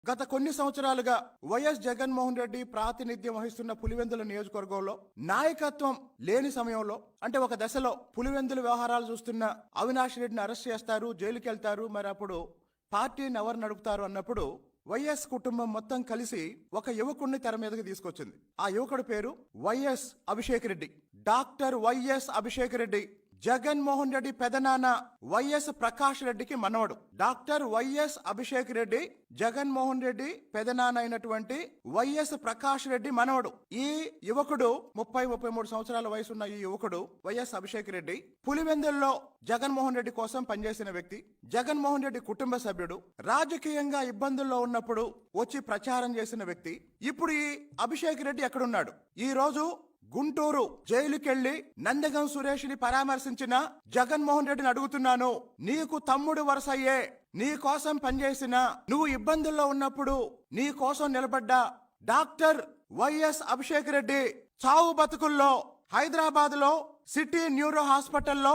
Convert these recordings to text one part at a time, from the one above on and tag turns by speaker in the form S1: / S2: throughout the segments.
S1: గత కొన్ని సంవత్సరాలుగా వైఎస్ జగన్మోహన్ రెడ్డి ప్రాతినిధ్యం వహిస్తున్న పులివెందుల నియోజకవర్గంలో నాయకత్వం లేని సమయంలో, అంటే ఒక దశలో పులివెందుల వ్యవహారాలు చూస్తున్న అవినాష్ రెడ్డిని అరెస్ట్ చేస్తారు, జైలుకి వెళ్తారు, మరి అప్పుడు పార్టీని ఎవరు నడుపుతారు అన్నప్పుడు వైఎస్ కుటుంబం మొత్తం కలిసి ఒక యువకుడిని తెర మీదకి తీసుకొచ్చింది. ఆ యువకుడి పేరు YS Abhishek Reddy. Doctor YS Abhishek Reddy Jaganmohan Reddy పెదనాన్న వైఎస్ ప్రకాష్ రెడ్డికి మనవడు. డాక్టర్ వైఎస్ అభిషేక్ రెడ్డి జగన్మోహన్ రెడ్డి పెదనాన్న అయినటువంటి వైఎస్ ప్రకాష్ రెడ్డి మనవడు. ఈ యువకుడు 33 సంవత్సరాల వయసున్న ఈ యువకుడు వైఎస్ అభిషేక్ రెడ్డి పులివెందుల్లో జగన్మోహన్ రెడ్డి కోసం పనిచేసిన వ్యక్తి, జగన్మోహన్ రెడ్డి కుటుంబ సభ్యుడు, రాజకీయంగా ఇబ్బందుల్లో ఉన్నప్పుడు వచ్చి ప్రచారం చేసిన వ్యక్తి. ఇప్పుడు ఈ అభిషేక్ రెడ్డి ఎక్కడున్నాడు? ఈ రోజు గుంటూరు జైలుకెళ్లి నందగం సురేష్ ని పరామర్శించిన జగన్మోహన్ రెడ్డిని అడుగుతున్నాను, నీకు తమ్ముడు వరసయ్యే, నీ కోసం పనిచేసిన, నువ్వు ఇబ్బందుల్లో ఉన్నప్పుడు నీ కోసం నిలబడ్డా డాక్టర్ వైఎస్ అభిషేక్ రెడ్డి చావు బతుకుల్లో హైదరాబాద్ లో సిటీ న్యూరో హాస్పిటల్లో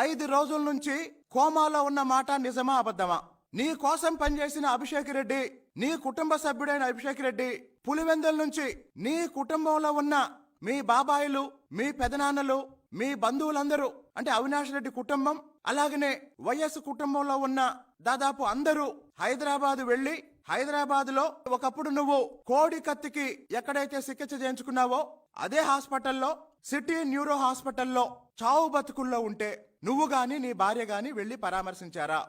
S1: 5 రోజుల నుంచి కోమాలో ఉన్న మాట నిజమా అబద్ధమా? నీ కోసం పనిచేసిన అభిషేక్ రెడ్డి, నీ కుటుంబ సభ్యుడైన అభిషేక్ రెడ్డి పులివెందుల నుంచి నీ కుటుంబంలో ఉన్న మీ బాబాయిలు, మీ పెదనాన్నలు, మీ బంధువులందరూ, అంటే అవినాష్ రెడ్డి కుటుంబం, అలాగనే వైఎస్ కుటుంబంలో ఉన్న దాదాపు అందరూ హైదరాబాద్ వెళ్లి, హైదరాబాద్ లో ఒకప్పుడు నువ్వు కోడి కత్తికి ఎక్కడైతే చికిత్స చేయించుకున్నావో అదే హాస్పిటల్లో, సిటీ న్యూరో హాస్పిటల్లో చావు బతుకుల్లో ఉంటే నువ్వు గాని నీ భార్య గాని వెళ్లి పరామర్శించారా?